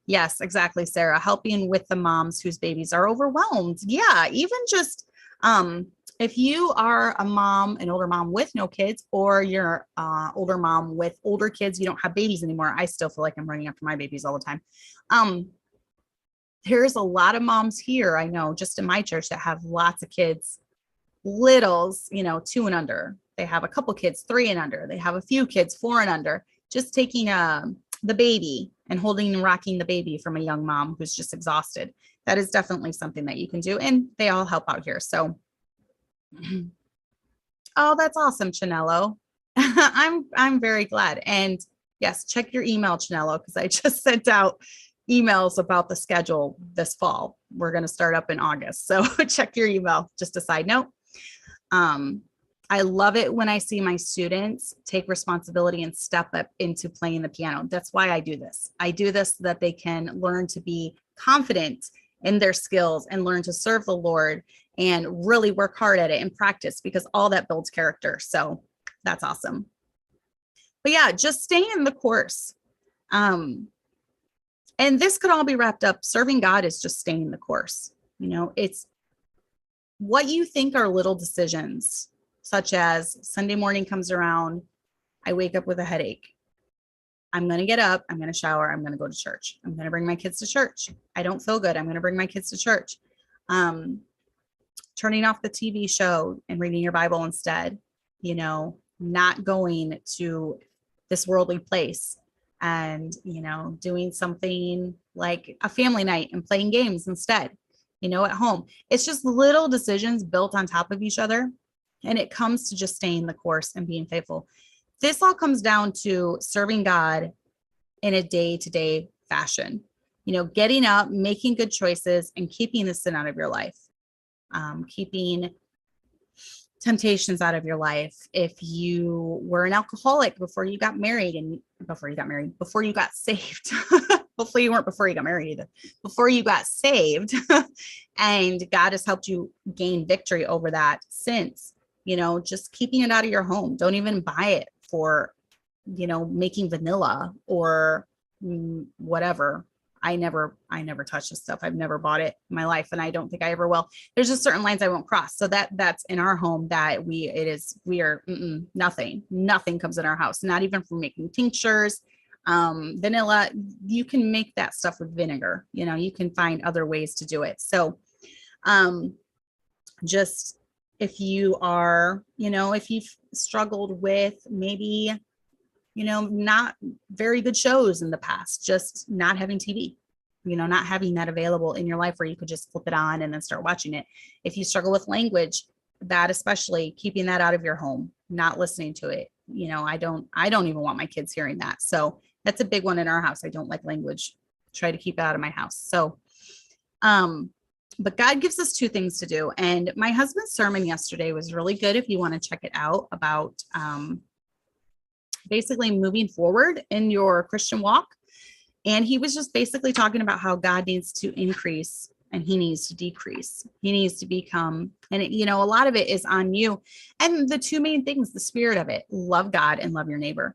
Yes, exactly, Sarah. Helping with the moms whose babies are overwhelmed. Yeah, even just if you are an older mom with no kids, or you're older mom with older kids, you don't have babies anymore. I still feel like I'm running after my babies all the time. There's a lot of moms here, I know, just in my church, that have lots of kids, littles, 2 and under. They have a couple kids, 3 and under. They have a few kids, 4 and under. Just taking the baby and holding and rocking the baby from a young mom who's just exhausted. That is definitely something that you can do. And they all help out here. So, oh, that's awesome, Chinello. I'm very glad. And yes, check your email, Chinello, because I just sent out emails about the schedule this fall. We're going to start up in August. So check your email. Just a side note. I love it when I see my students take responsibility and step up into playing the piano. That's why I do this. I do this so that they can learn to be confident in their skills and learn to serve the Lord and really work hard at it and practice, because all that builds character. So that's awesome. But yeah, just stay in the course. And this could all be wrapped up. Serving God is just staying the course. It's what you think are little decisions, such as Sunday morning comes around, I wake up with a headache. I'm going to get up, I'm going to shower, I'm going to go to church. I'm going to bring my kids to church. I don't feel good. I'm going to bring my kids to church. Turning off the TV show and reading your Bible instead, not going to this worldly place and, doing something like a family night and playing games instead, at home. It's just little decisions built on top of each other. And it comes to just staying the course and being faithful. This all comes down to serving God in a day-to-day fashion, getting up, making good choices, and keeping the sin out of your life, keeping temptations out of your life. If you were an alcoholic before you got saved, hopefully you weren't before you got married either, before you got saved, and God has helped you gain victory over that since, just keeping it out of your home. Don't even buy it for, making vanilla or whatever. I never touch this stuff. I've never bought it in my life, and I don't think I ever will. There's just certain lines I won't cross. So that's in our home that nothing comes in our house, not even from making tinctures, vanilla. You can make that stuff with vinegar. You can find other ways to do it. So, just if you are, if you've struggled with maybe, not very good shows in the past, just not having TV, not having that available in your life where you could just flip it on and then start watching it. If you struggle with language, that especially keeping that out of your home, not listening to it. I don't even want my kids hearing that. So that's a big one in our house. I don't like language. Try to keep it out of my house. So, but God gives us two things to do. And my husband's sermon yesterday was really good. If you want to check it out, about basically moving forward in your Christian walk. And he was just basically talking about how God needs to increase and he needs to decrease. He needs to become, and a lot of it is on you. And the two main things, the spirit of it, love God and love your neighbor.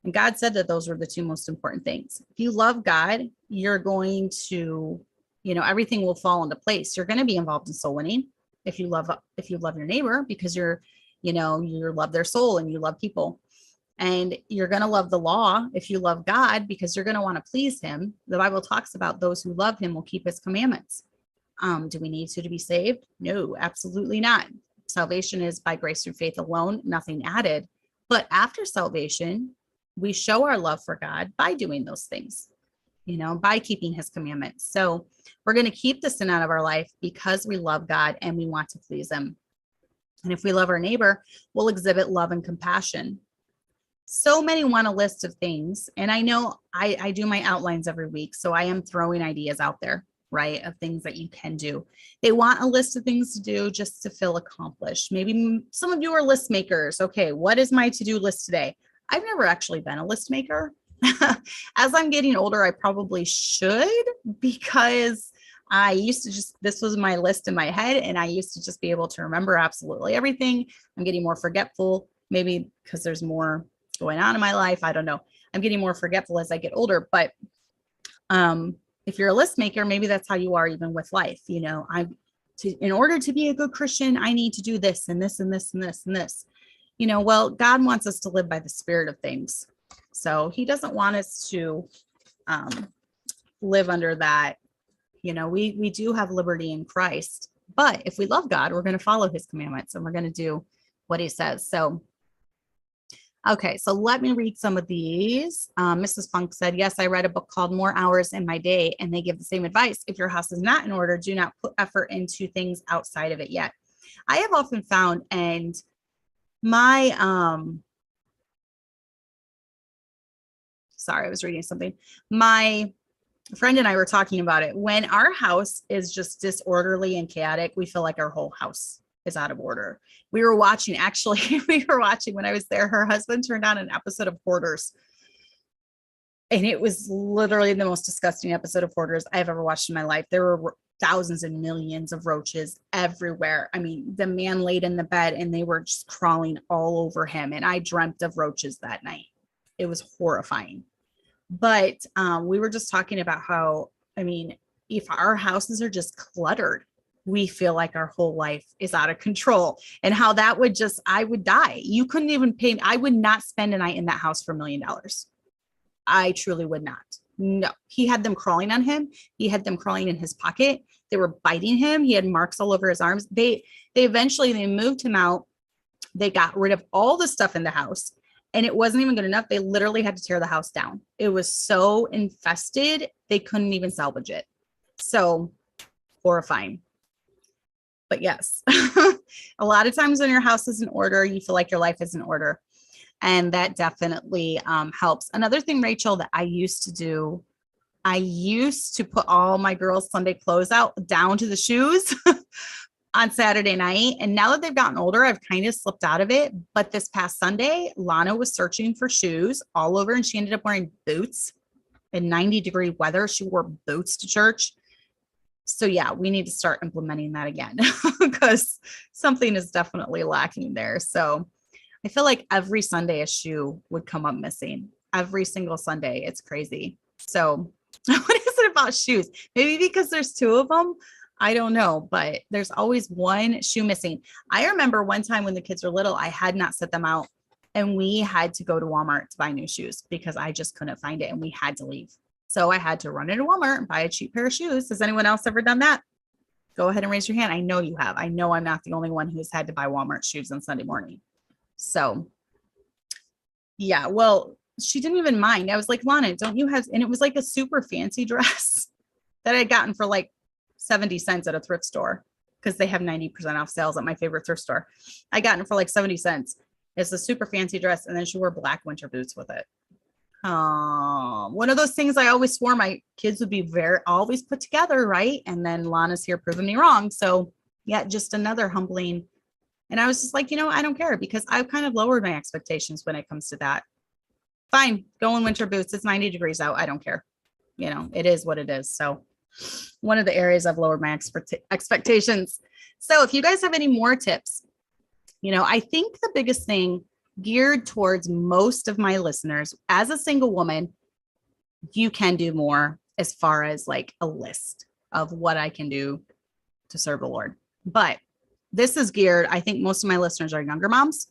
And God said that those were the two most important things. If you love God, you're going to, everything will fall into place. You're going to be involved in soul winning if you love your neighbor, because you love their soul and you love people. And you're going to love the law if you love God, because you're going to want to please him. The Bible talks about those who love him will keep his commandments. Do we need to be saved? No, absolutely not. Salvation is by grace through faith alone, nothing added. But after salvation, we show our love for God by doing those things, by keeping his commandments. So we're going to keep the sin out of our life because we love God and we want to please him. And if we love our neighbor, we'll exhibit love and compassion. So many want a list of things. And I know I do my outlines every week. So I am throwing ideas out there, right, of things that you can do. They want a list of things to do just to feel accomplished. Maybe some of you are list makers. Okay, what is my to-do list today? I've never actually been a list maker. As I'm getting older, I probably should, because I used to this was my list in my head, and I used to just be able to remember absolutely everything. I'm getting more forgetful, maybe because there's more going on in my life. I don't know. I'm getting more forgetful as I get older, but if you're a list maker, maybe that's how you are even with life. In order to be a good Christian, I need to do this and this and this and this and this. Well, God wants us to live by the spirit of things. So he doesn't want us to live under that. We do have liberty in Christ, but if we love God, we're going to follow his commandments and we're going to do what he says. So okay, so let me read some of these. Mrs. Funk said, yes, I read a book called More Hours in My Day, and they give the same advice. If your house is not in order, do not put effort into things outside of it yet. I have often found, and my, sorry, I was reading something. My friend and I were talking about it. When our house is just disorderly and chaotic, we feel like our whole house is out of order. We were watching when I was there, her husband turned on an episode of Hoarders. And it was literally the most disgusting episode of Hoarders I've ever watched in my life. There were thousands and millions of roaches everywhere. I mean, the man laid in the bed and they were just crawling all over him. And I dreamt of roaches that night. It was horrifying. But we were just talking about how, if our houses are just cluttered, we feel like our whole life is out of control, and how that would I would die. You couldn't even pay. I would not spend a night in that house for $1 million. I truly would not. No, he had them crawling on him. He had them crawling in his pocket. They were biting him. He had marks all over his arms. They eventually moved him out. They got rid of all the stuff in the house, and it wasn't even good enough. They literally had to tear the house down. It was so infested. They couldn't even salvage it. So horrifying. But yes, a lot of times when your house is in order, you feel like your life is in order. And that definitely helps. Another thing, Rachel, that I used to do, I used to put all my girls' Sunday clothes out down to the shoes on Saturday night. And now that they've gotten older, I've kind of slipped out of it. But this past Sunday, Lana was searching for shoes all over, and she ended up wearing boots in 90-degree weather. She wore boots to church. So yeah, we need to start implementing that again, because something is definitely lacking there. So I feel like every Sunday a shoe would come up missing. Every single Sunday. It's crazy. So what is it about shoes? Maybe because there's two of them. I don't know, but there's always one shoe missing. I remember one time when the kids were little, I had not set them out, and we had to go to Walmart to buy new shoes because I just couldn't find it, and we had to leave. So I had to run into Walmart and buy a cheap pair of shoes. Has anyone else ever done that? Go ahead and raise your hand. I know you have. I know I'm not the only one who's had to buy Walmart shoes on Sunday morning. So yeah, well, she didn't even mind. I was like, Lana, don't you have, and it was like a super fancy dress that I'd gotten for like 70 cents at a thrift store because they have 90% off sales at my favorite thrift store. I got it for like 70 cents. It's a super fancy dress. And then she wore black winter boots with it. One of those things I always swore my kids would be always put together, right? And then Lana's here proving me wrong. So yeah, just another humbling. And I was just like, I don't care because I've kind of lowered my expectations when it comes to that. Fine, go in winter boots. It's 90 degrees out. I don't care. It is what it is. So one of the areas I've lowered my expectations. So if you guys have any more tips, I think the biggest thing geared towards most of my listeners, as a single woman, you can do more as far as like a list of what I can do to serve the Lord. But this is geared, I think most of my listeners are younger moms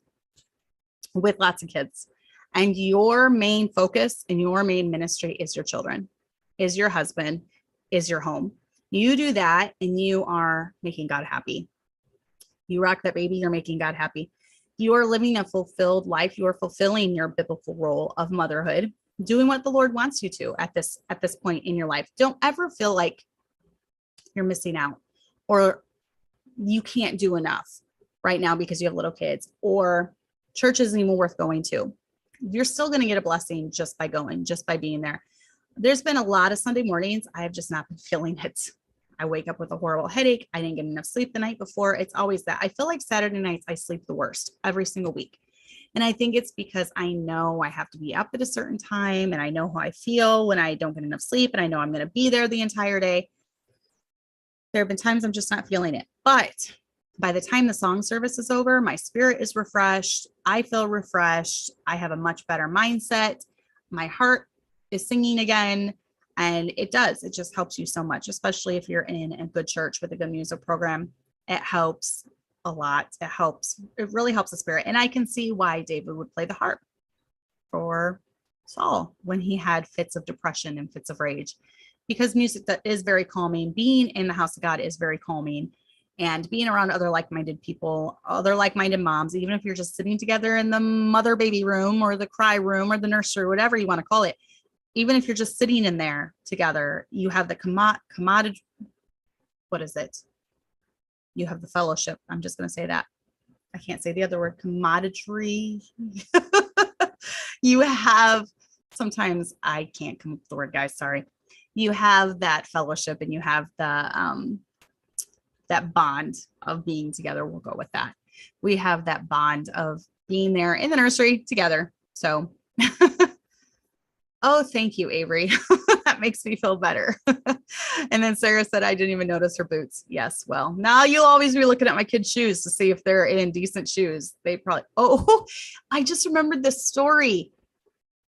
with lots of kids. And your main focus and your main ministry is your children, is your husband, is your home. You do that and you are making God happy. You rock that baby, you're making God happy. You are living a fulfilled life. You are fulfilling your biblical role of motherhood, doing what the Lord wants you to at this point in your life. Don't ever feel like you're missing out or you can't do enough right now because you have little kids or church isn't even worth going to. You're still going to get a blessing just by going, just by being there. There's been a lot of Sunday mornings. I have just not been feeling it. I wake up with a horrible headache. I didn't get enough sleep the night before. It's always that. I feel like Saturday nights, I sleep the worst every single week. And I think it's because I know I have to be up at a certain time and I know how I feel when I don't get enough sleep and I know I'm going to be there the entire day. There have been times I'm just not feeling it. But by the time the song service is over, my spirit is refreshed. I feel refreshed. I have a much better mindset. My heart is singing again. And it just helps you so much, especially if you're in a good church with a good music program. It helps a lot. It really helps the spirit. And I can see why David would play the harp for Saul when he had fits of depression and fits of rage, because music that is very calming. Being in the house of God is very calming, and being around other like-minded people, other like-minded moms, even if you're just sitting together in the mother baby room or the cry room or the nursery, whatever you want to call it. Even if you're just sitting in there together, you have the commodity. What is it? You have the fellowship. I'm just going to say that. I can't say the other word. Commodity. You have, sometimes I can't come up with the word, guys. Sorry. You have that fellowship and you have the, that bond of being together. We'll go with that. We have that bond of being there in the nursery together. So oh, thank you, Avery. That makes me feel better. And then Sarah said, I didn't even notice her boots. Yes. Well, now you'll always be looking at my kids' shoes to see if they're in decent shoes. They probably, I just remembered this story.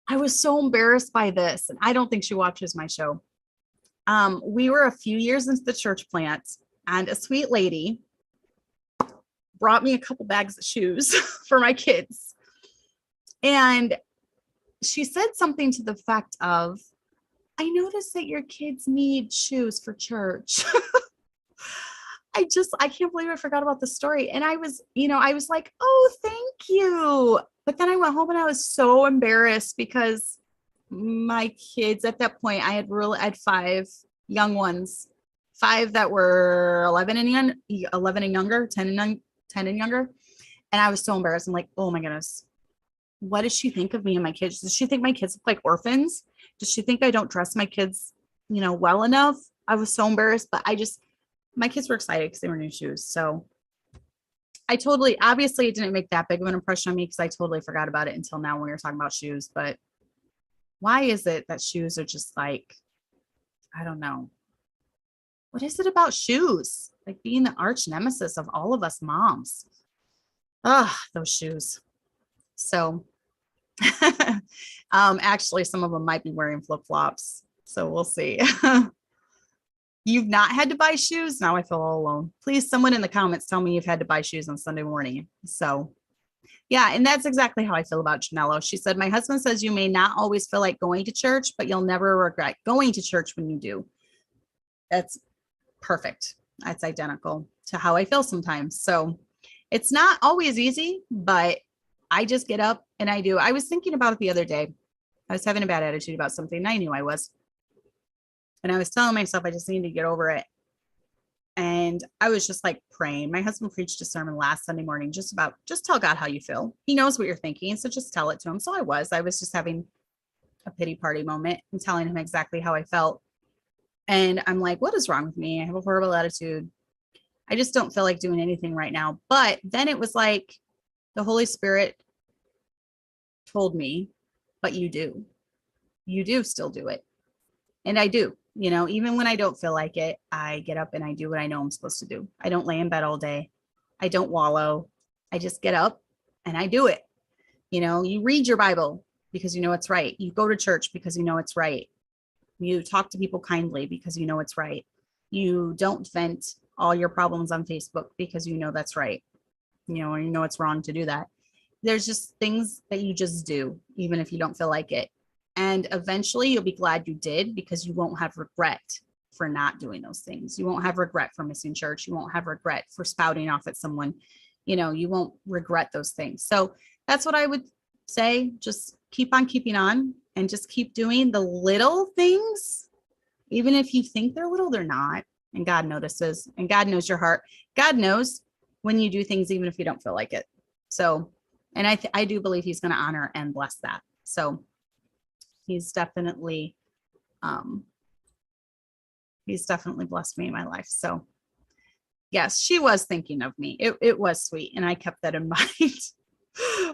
I was so embarrassed by this. And I don't think she watches my show. We were a few years into the church plant and a sweet lady brought me a couple bags of shoes for my kids. And she said something to the fact of, I noticed that your kids need shoes for church. I can't believe I forgot about the story. And I was like, oh, thank you. But then I went home and I was so embarrassed because my kids at that point, I had 5 young ones, 5 that were 11 and younger, 10 and younger. And I was so embarrassed. I'm like, oh my goodness. What does she think of me and my kids? Does she think my kids look like orphans? Does she think I don't dress my kids, well enough? I was so embarrassed, but my kids were excited because they were new shoes. So obviously it didn't make that big of an impression on me because I totally forgot about it until now when we were talking about shoes. But why is it that shoes are just like, I don't know. What is it about shoes? Like being the arch nemesis of all of us moms. Those shoes. So actually some of them might be wearing flip-flops. So we'll see. You've not had to buy shoes? Now I feel all alone. Please, someone in the comments tell me you've had to buy shoes on Sunday morning. So yeah, and that's exactly how I feel about Janello. She said, my husband says you may not always feel like going to church, but you'll never regret going to church when you do. That's perfect. It's identical to how I feel sometimes. So it's not always easy, but I just get up and I do. I was thinking about it the other day. I was having a bad attitude about something. And I knew I was. And I was telling myself I just need to get over it. And I was just like praying. My husband preached a sermon last Sunday morning just tell God how you feel. He knows what you're thinking. So just tell it to him. So I was just having a pity party moment and telling him exactly how I felt. And I'm like, what is wrong with me? I have a horrible attitude. I just don't feel like doing anything right now. But then it was like the Holy Spirit told me, but you do still do it. And I do, even when I don't feel like it, I get up and I do what I know I'm supposed to do. I don't lay in bed all day. I don't wallow. I just get up and I do it. You read your Bible because you know it's right. You go to church because you know it's right. You talk to people kindly because you know it's right. You don't vent all your problems on Facebook because you know that's right. Or you know it's wrong to do that. There's just things that you just do, even if you don't feel like it. And eventually you'll be glad you did, because you won't have regret for not doing those things. You won't have regret for missing church. You won't have regret for spouting off at someone. You won't regret those things. So that's what I would say. Just keep on keeping on and just keep doing the little things. Even if you think they're little, they're not. And God notices, and God knows your heart. God knows when you do things, even if you don't feel like it. So, and I do believe he's going to honor and bless that. So he's definitely blessed me in my life. So yes, she was thinking of me. It was sweet. And I kept that in mind.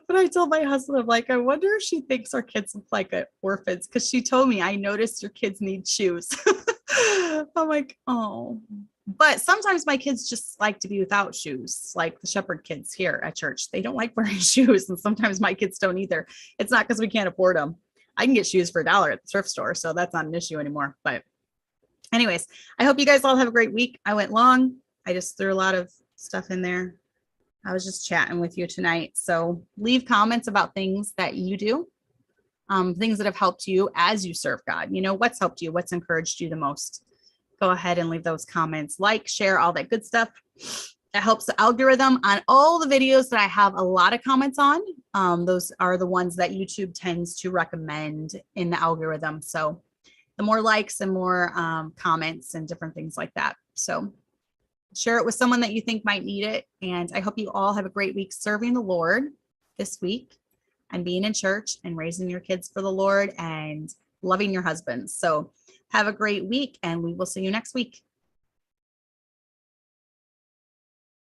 But I told my husband, I'm like, I wonder if she thinks our kids look like orphans. Cause she told me, I noticed your kids need shoes. I'm like, oh, but sometimes my kids just like to be without shoes. Like the shepherd kids here at church, they don't like wearing shoes. And sometimes my kids don't either. It's not because we can't afford them. I can get shoes for $1 at the thrift store. So that's not an issue anymore. But anyways, I hope you guys all have a great week. I went long. I just threw a lot of stuff in there. I was just chatting with you tonight. So leave comments about things that you do, things that have helped you as you serve God. What's helped you, what's encouraged you the most. Go ahead and leave those comments, like, share, all that good stuff. That helps the algorithm on all the videos that I have a lot of comments on. Those are the ones that YouTube tends to recommend in the algorithm. So the more likes and more comments and different things like that. So share it with someone that you think might need it. And I hope you all have a great week serving the Lord this week and being in church and raising your kids for the Lord and loving your husbands. So have a great week, and we will see you next week.